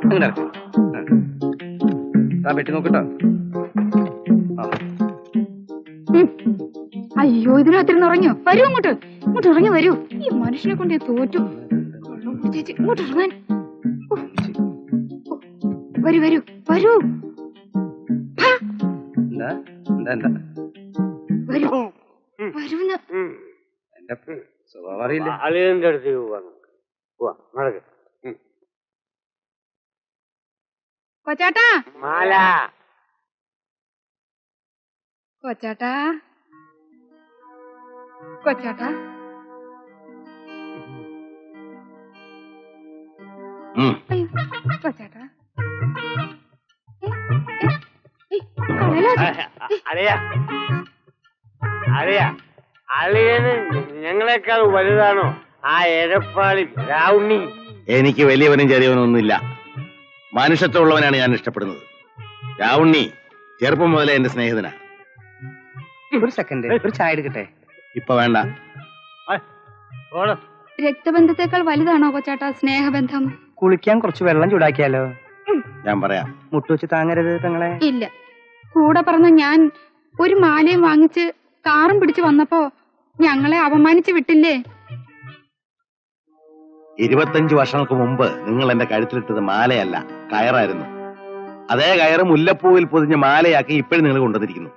അങ്ങനെ വെട്ടി നോക്കട്ടോ. അയ്യോ, ഇതിനകത്തിരുന്ന് ഉറങ്ങിയോ? വരൂ ഇങ്ങോട്ട്, ഇങ്ങോട്ട് ഇറങ്ങി വരൂ. ഈ മനുഷ്യനെ കൊണ്ട് ഞാൻ തോറ്റു. ചേച്ചി ഇങ്ങോട്ട് ഇറങ്ങാൻ. വരൂ വരൂ വരൂ. വരൂ വരൂന്ന്. എന്റെ സ്വഭാവം അറിയില്ല. അളിയന്റെ അടുത്തേക്ക് പോവാ. കൊച്ചാട്ടാ, മാല കൊച്ചാട്ടാ, കൊച്ചാട്ടാ. അയ്യോ കൊച്ചാട്ടാ. അളിയന് ഞങ്ങളെക്കാൾ വലുതാണോ ആ എരപ്പാളി രാവുണ്ണി? എനിക്ക് വലിയവനും ചെറിയവനും ഒന്നുമില്ല. മനുഷ്യത്വമുള്ളവനാണ് ഞാൻ ഇഷ്ടപ്പെടുന്നത്. രാവുണ്ണി ചെറുപ്പം മുതലേ എന്റെ സ്നേഹിതനാ. ഒരു സെക്കൻഡ്, ഒരു ചായ എടുക്കട്ടെ? ഇപ്പൊ വേണ്ട. രക്തബന്ധത്തെക്കാൾ വലുതാണോ കൊച്ചാട്ടാ സ്നേഹബന്ധം? കുളിക്കാൻ കുറച്ച് വെള്ളം ചൂടാക്കിയാലോ? ഞാൻ പറയാം. മുട്ടുവെച്ച് താങ്ങരുത് തങ്ങളെ. ഇല്ല, കൂടെ പറഞ്ഞ ഞാൻ ഒരു മാലയും വാങ്ങിച്ച് കാറും പിടിച്ചു വന്നപ്പോ ഞങ്ങളെ അപമാനിച്ചു വിട്ടില്ലേ? 25 വർഷങ്ങൾക്ക് മുമ്പ് നിങ്ങൾ എന്റെ കഴുത്തിലിട്ടത് മാലയല്ല, കയറായിരുന്നു. അതേ കയറ് മുല്ലപ്പൂവിൽ പൊതിഞ്ഞ മാലയാക്കി ഇപ്പോഴും നിങ്ങൾ കൊണ്ടുവന്നിരിക്കുന്നു.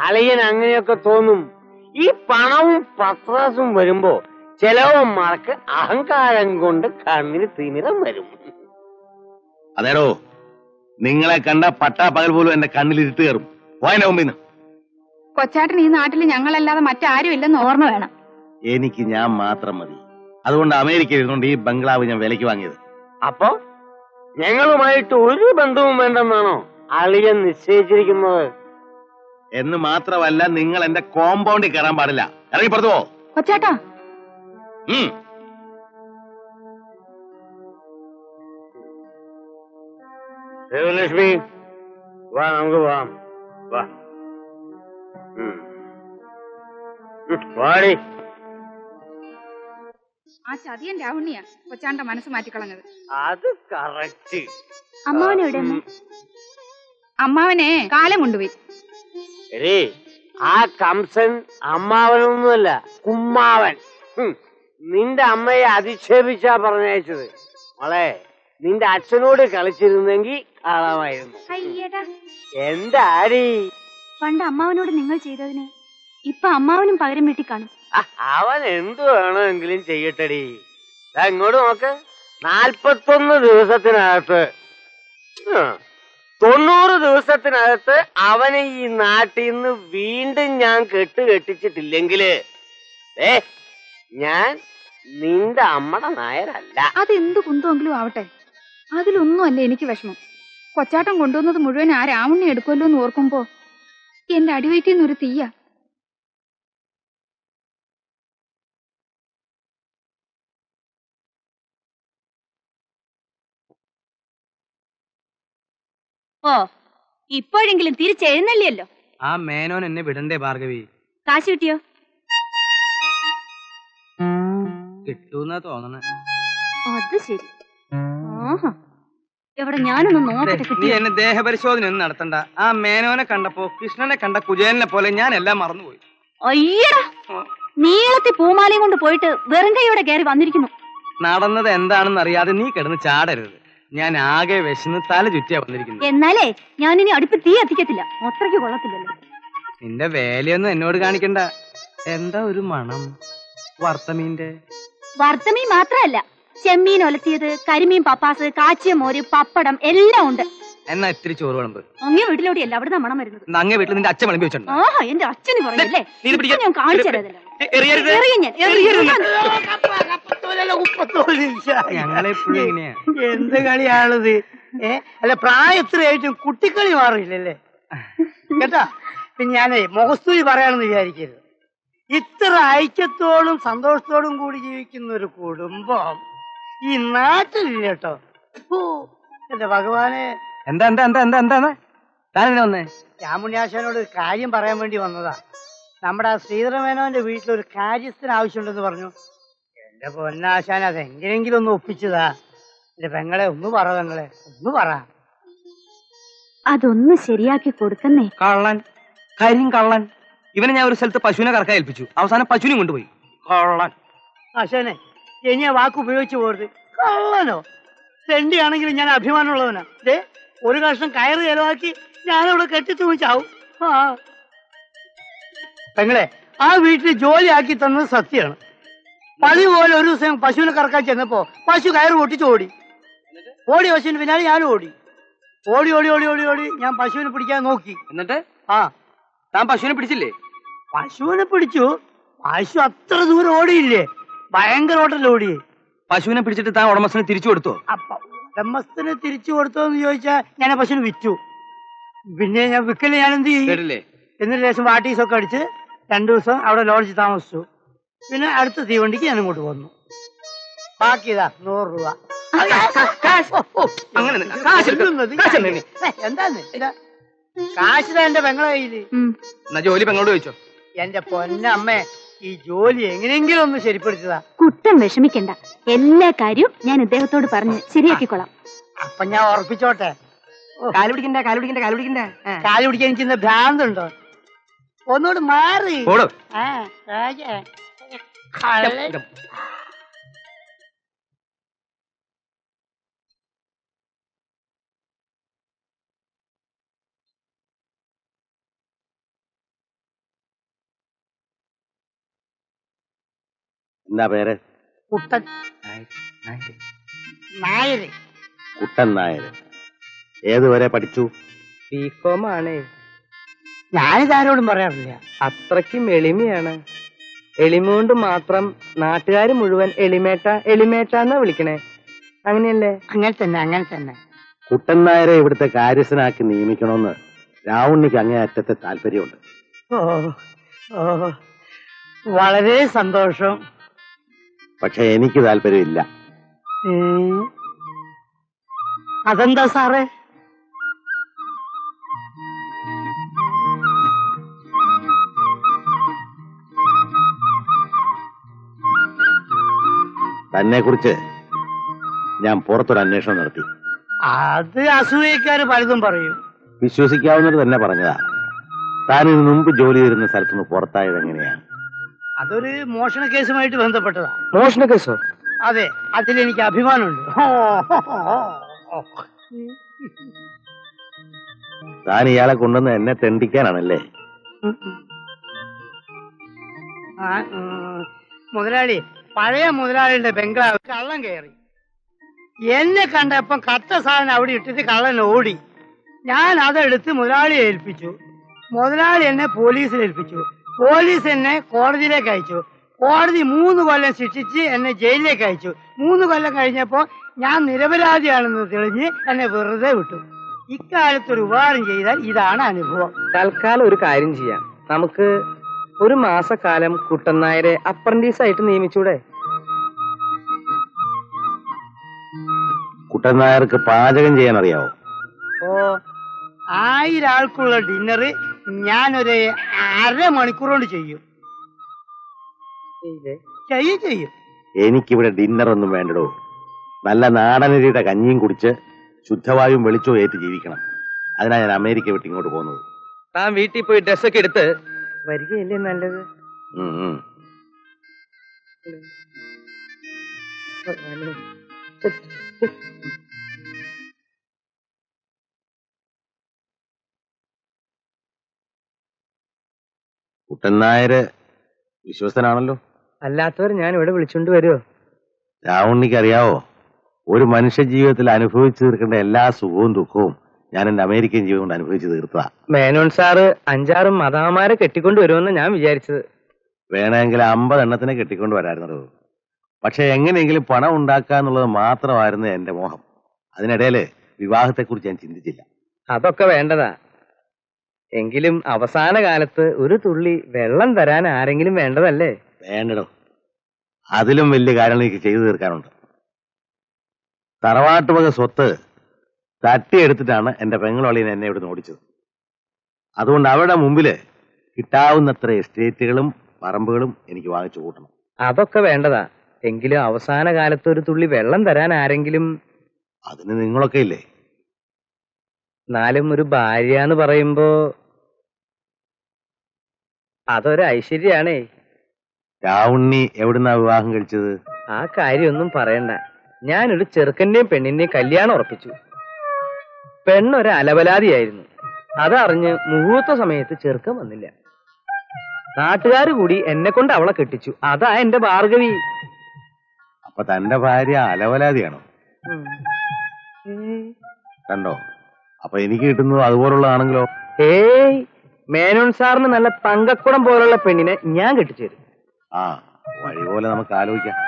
അളിയൻ അങ്ങനെയൊക്കെ തോന്നും. ഈ പണവും പത്രാസും വരുമ്പോ ചിലവന്മാർക്ക് അഹങ്കാരം കൊണ്ട് കണ്ണിന് തിമിരം വരും. അതേടോ, നിങ്ങളെ കണ്ട പട്ടാ പകൽ പോലും എന്റെ കണ്ണിൽ ഇരുട്ട് കയറും. പോയതിന്റെ മുമ്പിന്ന്. കൊച്ചാട്ടൻ ഈ നാട്ടിൽ ഞങ്ങളല്ലാതെ മറ്റാരും ഇല്ലെന്ന് ഓർമ്മ വേണം. എനിക്ക് ഞാൻ മാത്രം മതി. അതുകൊണ്ട് അമേരിക്കയിൽ ഇരുന്നുകൊണ്ട് ഈ ബംഗ്ലാവ് ഞാൻ വിലയ്ക്ക് വാങ്ങിയത്. അപ്പൊ ഞങ്ങളുമായിട്ട് ഒരു ബന്ധവും വേണ്ടെന്നാണോ അളിയൻ നിശ്ചയിച്ചിരിക്കുന്നത്? എന്ന് മാത്രമല്ല, നിങ്ങൾ എന്റെ കോമ്പൗണ്ടിൽ കയറാൻ പാടില്ല. ഇറങ്ങി പുറത്തു പോ. കൊച്ചാട്ടാ, ലക്ഷ്മി വാ, നമുക്ക് പോവാം. വാ വാടി. ആ ചതിയൻ രാവുണ്ണിയാ കൊച്ചാണ്ട മനസ്സ് മാറ്റിക്കളഞ്ഞത്. അത് കറക്റ്റ്. അമ്മാവനെവിടെ? അമ്മാവനെ കാലം കൊണ്ടുപോയി. എടീ, ആ കംസൻ അമ്മാവനൊന്നുമല്ല, കുമ്മാവൻ. നിന്റെ അമ്മയെ അധിക്ഷേപിച്ചാ പറഞ്ഞയച്ചത്. മോളെ, നിന്റെ അച്ഛനോട് കളിച്ചിരുന്നെങ്കിൽ കാണാമായിരുന്നു. എന്താടി പണ്ട് അമ്മാവനോട് നിങ്ങൾ ചെയ്തതിന് ഇപ്പൊ അമ്മാവനും പകരം വീട്ടി കാണും. അവൻ എന്തു വേണമെങ്കിലും ചെയ്യട്ടടി. ഇങ്ങോട്ട് നോക്ക്. 41 ദിവസത്തിനകത്ത് 90 ദിവസത്തിനകത്ത് അവനെ ഈ നാട്ടിൽ നിന്ന് വീണ്ടും ഞാൻ കെട്ടിച്ചിട്ടില്ലെങ്കില് ഞാൻ നിന്റെ അമ്മയുടെ നായരല്ല. അതെന്ത് കുന്തമെങ്കിലും ആവട്ടെ, അതിലൊന്നുമല്ല എനിക്ക് വിഷമം. കൊച്ചാട്ടം കൊണ്ടുവന്നത് മുഴുവൻ ആ രാവുണ്ണി എടുക്കുമല്ലോ എന്ന് ഓർക്കുമ്പോ എന്റെ അടിവയറ്റിന്നൊരു തീയ. ഓ, ഇപ്പോഴെങ്കിലും തിരിച്ചെഴുന്നള്ളിയല്ലോ. ആ മേനോൻ എന്നെ വിടണ്ടേ ഭാർഗവി? കാശ് കിട്ടിയോ? കിട്ടൂന്നാ തോന്നണേ. അത് ശരി. ആഹാ, എവിടെ ഞാനൊന്ന് നോക്കട്ടെ. നീ എന്നെ ദേഹപരിശോധന ഒന്നും നടത്തണ്ട. ആ മേനോനെ കണ്ടപ്പോ കൃഷ്ണനെ കണ്ട കുചേലിനെ പോലെ ഞാൻ എല്ലാം മറന്നുപോയി. അയ്യടാ, നീളത്തി പൂമാലയും കൊണ്ട് പോയിട്ട് വെറും കൈയോടെ കയറി വന്നിരിക്കുന്നു. നടന്നത് എന്താണെന്ന് അറിയാതെ നീ കിടന്ന് ചാടരുത്. ഞാൻ ആകെ വിശന്ന് തല ചുറ്റിയാ വന്നിരിക്കുന്നു. എന്നാലേ ഞാനിനി അടുപ്പ് തീ എത്തിക്കത്തില്ല. അത്രയ്ക്ക് കൊള്ളത്തില്ലല്ലോ. നിന്റെ വേലയൊന്നും എന്നോട് കാണിക്കണ്ട. എന്താ ഒരു മണം? വറുത്തമീന്റെ. വറുത്തമീൻ മാത്രമല്ല, ചെമ്മീൻ ഒലത്തിയത്, കരിമീൻ പപ്പാസ്, കാച്ചിയ മോര്, പപ്പടം എല്ലാം ഉണ്ട്. എന്നാ ഇത്തിരി ചോറ് വിളമ്പ്. അങ്ങേ വീട്ടിലോടെയല്ല അവിടുന്ന് മണം വരുന്നത്. അങ്ങേ വീട്ടിൽ നിന്റെ അച്ഛൻ വിളമ്പി വെച്ചിട്ടുണ്ട്. ആഹാ, എന്റെ അച്ഛന് പറയല്ലേ, ഞാൻ കാണിച്ചു തരാതല്ലോ. ഞങ്ങളെപ്പോഴും എങ്ങനെയാ? എന്ത് കളിയാണത്? അല്ല, പ്രായത്തിലായിട്ടും കുട്ടിക്കളി മാറിയില്ലല്ലേ കേട്ടാ. പിന്നെ ഞാനേ മുഖസ്തുതി പറയാണെന്ന് വിചാരിക്കരുത്. ഇത്ര ഐക്യത്തോടും സന്തോഷത്തോടും കൂടി ജീവിക്കുന്ന ഒരു കുടുംബം ഈ നാട്ടിലില്ല കേട്ടോ. എന്റെ ഭഗവാനെ. എന്താ എന്താ എന്താ എന്താ എന്താ താനെന്നെ വന്നേ? രാമുണ്യാശാനോട് ഒരു കാര്യം പറയാൻ വേണ്ടി വന്നതാ. നമ്മുടെ ആ ശ്രീധരമേനോന്റെ വീട്ടിലൊരു കാര്യസ്ഥന് ആവശ്യമുണ്ടെന്ന് പറഞ്ഞു. എന്റെ പൊന്നാശാൻ അതെങ്ങനെങ്കിലും ഒന്ന് ഒപ്പിച്ചതാ. എന്റെ പെങ്ങളെ ഒന്ന് പറ പെങ്ങളെ ഒന്ന് പറ. അതൊന്ന് ശരിയാക്കി കൊടുക്കുന്നേ. കള്ളൻ, കള്ളൻ. ഇവനെ ഞാൻ ഒരു സ്ഥലത്ത് പശുവിനെ കറക്കാൻ ഏൽപ്പിച്ചു, അവസാനം പശുവിനെ കൊണ്ടുപോയി. കള്ളൻ. അശോനെ ഇനി ആ വാക്ക് ഉപയോഗിച്ചു പോരുത്. കള്ളനോ തെണ്ടിയാണെങ്കിലും ഞാൻ അഭിമാനമുള്ളവനാ. ഒരു കഷ്ണം കയറ് ചെലവാക്കി ഞാനവിടെ കെട്ടിത്തൂച്ചാവും. ആ പെങ്ങളെ ആ വീട്ടിൽ ജോലിയാക്കി തന്നത് സത്യമാണ്. പതിവ് പോലെ ഒരു ദിവസം പശുവിനെ കറക്കാൻ ചെന്നപ്പോ പശു കയറ് പൊട്ടിച്ച് ഓടി പശുവിന് പിന്നാലെ ഞാനും ഓടി ഓടി ഓടി ഓടി ഓടി ഓടി ഞാൻ പശുവിനെ പിടിക്കാൻ നോക്കി. എന്നിട്ട് ആ താൻ പശുവിനെ പിടിച്ചില്ലേ? പശുവിനെ പിടിച്ചു. പശു അത്ര ദൂരം ഓടിയില്ലേ, ഭയങ്കര ഓട്ടല്ലേ ഓടിയേ. പശുവിനെ പിടിച്ചിട്ട് താൻ ഉടമസ്ഥന് തിരിച്ചു കൊടുത്തോ? അപ്പൊ ഉടമസ്ഥന് തിരിച്ചു കൊടുത്തോന്ന് ചോദിച്ചാ ഞാൻ ആ പശുവിനെ വിറ്റു. പിന്നെ ഞാൻ വിക്കല് ഞാൻ എന്ത് ചെയ്യും? കേട്ടില്ലേ? എന്നിട്ട് ശേഷം വാട്ടീസൊക്കെ അടിച്ച് 2 ദിവസം അവിടെ ലോഡ്ജ് താമസിച്ചു. പിന്നെ അടുത്ത തീവണ്ടിക്ക് ഞാൻ ഇങ്ങോട്ട് വന്നു. ബാക്കി ഇതാ 100 രൂപ. അങ്ങനെ എന്താന്ന് കാശിതാ എന്റെ പെങ്ങളെ കയ്യില്. എന്നാ ജോലി പെങ്ങളോട് ചോദിച്ചോ. എന്റെ പൊന്നമ്മേ, ഈ ജോലി എങ്ങനെയെങ്കിലും ഒന്ന് ശരിപ്പെടുത്തതാ. കുട്ടൻ വിഷമിക്കണ്ട, എല്ലാ കാര്യവും ഞാൻ ഇദ്ദേഹത്തോട് പറഞ്ഞ് ശരിയാക്കിക്കൊള്ളാം. അപ്പൊ ഞാൻ ഉറപ്പിച്ചോട്ടെ. കാല് പിടിക്കണ്ട, കാല് പിടിക്കണ്ട, കാല് പിടിക്കണ്ട. കാല് പിടിക്കാൻ എനിക്ക് ഇന്ന് ഭ്രാന്തുണ്ടോ? ഒന്നുകൂടി മാറി. എന്താ പേര്? കുട്ടൻ നായര്. കുട്ടൻ നായര്. ഏതുവരെ പഠിച്ചു? ബികോം ആണ്. ഞാനിതാരോടും പറയാറില്ല. അത്രയ്ക്കും എളിമയാണ്. എളിമ കൊണ്ട് മാത്രം നാട്ടുകാർ മുഴുവൻ എളിമേട്ടാന്നാ വിളിക്കണേ. അങ്ങനെയല്ലേ? അങ്ങനെ തന്നെ അങ്ങനെ തന്നെ. കുട്ടൻ നായരെ ഇവിടുത്തെ കാര്യസ്ഥനാക്കി നിയമിക്കണമെന്ന് രാവുണ്ണിക്ക് അങ്ങേയറ്റത്തെ താല്പര്യമുണ്ട്. ഓ ഓ വളരെ സന്തോഷം. പക്ഷെ എനിക്ക് താല്പര്യമില്ല. അതെന്താ സാറേ? തന്നെ കുറിച്ച് ഞാൻ പുറത്തൊരു അന്വേഷണം നടത്തി. അത് അസൂയക്കാര് പലതും പറയും. വിശ്വസിക്കാവുന്നത് തന്നെ പറഞ്ഞതാ. താൻ ഇതിനു മുമ്പ് ജോലി ചെയ്തിരുന്ന സ്ഥലത്തുനിന്ന് പുറത്തായത് എങ്ങനെയാണ്? അതൊരു മോഷണ കേസുമായിട്ട് ബന്ധപ്പെട്ടതാ. മോഷണ കേസോ? അതെ, അതിലെനിക്ക് അഭിമാനമുണ്ട്. താൻ ഇയാളെ കൊണ്ടുവന്ന് എന്നെ തെണ്ടിക്കാനാണല്ലേ? മുതലാളി, പഴയ മുതലാളിയുടെ ബംഗ്ലാവ് കള്ളൻ കയറി. എന്നെ കണ്ടപ്പം കത്ത സാധനം അവിടെ ഇട്ടിട്ട് കള്ളൻ ഓടി. ഞാൻ അതെടുത്ത് മുതലാളിയെ ഏൽപ്പിച്ചു. മുതലാളി എന്നെ പോലീസിൽ ഏൽപ്പിച്ചു. പോലീസ് എന്നെ കോടതിയിലേക്ക് അയച്ചു. കോടതി 3 കൊല്ലം ശിക്ഷിച്ച് എന്നെ ജയിലിലേക്ക് അയച്ചു. 3 കൊല്ലം കഴിഞ്ഞപ്പോ ഞാൻ നിരപരാധിയാണെന്ന് തെളിഞ്ഞ് എന്നെ വെറുതെ വിട്ടു. ഇക്കാലത്തൊരു ഉപകാരം ചെയ്താൽ ഇതാണ് അനുഭവം. തൽക്കാലം ഒരു കാര്യം ചെയ്യാം. നമുക്ക് ഒരു മാസക്കാലം കുട്ടൻ നായരെ അപ്രന്റീസ് ആയിട്ട് നിയമിച്ചൂടെ? കുട്ടൻ നായർക്ക് പാചകം ചെയ്യാൻ അറിയാവോ? ഓ, 1000 ആൾക്കുള്ള ഡിന്നറ് ഞാനൊരു 1/2 മണിക്കൂർ കൊണ്ട് ചെയ്യും. ചെയ്യും. എനിക്കിവിടെ ഡിന്നർ ഒന്നും വേണ്ടടോ. നല്ല നാടനരിയുടെ കഞ്ഞിയും കുടിച്ച് ശുദ്ധവായും വെളിച്ചവും ഏറ്റ് ജീവിക്കണം. അതിനാ ഞാൻ അമേരിക്ക വിട്ട് ഇങ്ങോട്ട് പോകുന്നത്. താൻ വീട്ടിൽ പോയി ഡ്രസ്സൊക്കെ എടുത്ത് വരികയല്ലേ നല്ലത്. കുട്ടൻ നായര് വിശ്വസ്തനാണല്ലോ. അല്ലാത്തവർ ഞാൻ ഇവിടെ വിളിച്ചോണ്ട് വരുമോ? രാവുണ്ണിക്ക് അറിയാവോ, ഒരു മനുഷ്യ ജീവിതത്തിൽ അനുഭവിച്ചു തീർക്കേണ്ട എല്ലാ സുഖവും ദുഃഖവും ഞാൻ എന്റെ അമേരിക്കൻ ജീവിതം കൊണ്ട് അനുഭവിച്ചു തീർത്തതാ. മേനോൻ സാറ് 5-6 മദാമാരെ കെട്ടിക്കൊണ്ട് വരുമെന്ന് ഞാൻ വിചാരിച്ചത്. വേണമെങ്കിൽ 50 എണ്ണത്തിനെ കെട്ടിക്കൊണ്ട് വരായിരുന്നല്ലോ. പക്ഷെ എങ്ങനെയെങ്കിലും പണം ഉണ്ടാക്കുക എന്നുള്ളത് മാത്രമായിരുന്നു എന്റെ മോഹം. അതിനിടയില് വിവാഹത്തെക്കുറിച്ച് ഞാൻ ചിന്തിച്ചില്ല. അതൊക്കെ വേണ്ടതാ. എങ്കിലും അവസാന കാലത്ത് ഒരു തുള്ളി വെള്ളം തരാൻ ആരെങ്കിലും വേണ്ടതല്ലേ? വേണ്ടടോ, അതിലും വലിയ കാര്യങ്ങൾ എനിക്ക് ചെയ്തു തീർക്കാനുണ്ട്. തറവാട്ട് വക സ്വത്ത് തട്ടിയെടുത്തിട്ടാണ് എന്റെ പെങ്ങളൊളിയൻ എന്നെ ഇവിടെ ഓടിച്ചത്. അതുകൊണ്ട് അവരുടെ മുമ്പില് കിട്ടാവുന്നത്ര എസ്റ്റേറ്റുകളും പറമ്പുകളും എനിക്ക് വാങ്ങിച്ചു കൂട്ടണം. അതൊക്കെ വേണ്ടതാ. എങ്കിലും അവസാന കാലത്ത് ഒരു തുള്ളി വെള്ളം തരാൻ ആരെങ്കിലും. അതിന് നിങ്ങളൊക്കെ ഇല്ലേ? എന്നാലും ഒരു ഭാര്യ എന്ന് പറയുമ്പോ അതൊരു ഐശ്വര്യാണേ. രാവുണ്ണി എവിടുന്നാ വിവാഹം കഴിച്ചത്? ആ കാര്യമൊന്നും പറയണ്ട. ഞാനൊരു ചെറുക്കന്റെയും പെണ്ണിന്റെയും കല്യാണം ഉറപ്പിച്ചു. പെണ്ണൊരു അലവലാതിയായിരുന്നു. അതറിഞ്ഞ് മുഹൂർത്ത സമയത്ത് ചെറുക്കൻ വന്നില്ല. നാട്ടുകാർ കൂടി എന്നെ കൊണ്ട് അവളെ കെട്ടിച്ചു. അതാ എന്റെ ഭാർഗവി. അപ്പൊ തന്റെ ഭാര്യ അലവലാതിയാണോ? കണ്ടോ, അപ്പൊ എനിക്ക് കിട്ടുന്നത് അതുപോലുള്ളതാണെങ്കിലോ? ഏയ്, മേനോൻ സാറിന് നല്ല തങ്കക്കുടം പോലുള്ള പെണ്ണിനെ ഞാൻ കെട്ടിച്ചു തരും. ആ, വഴി പോലെ നമുക്ക് ആലോചിക്കാം.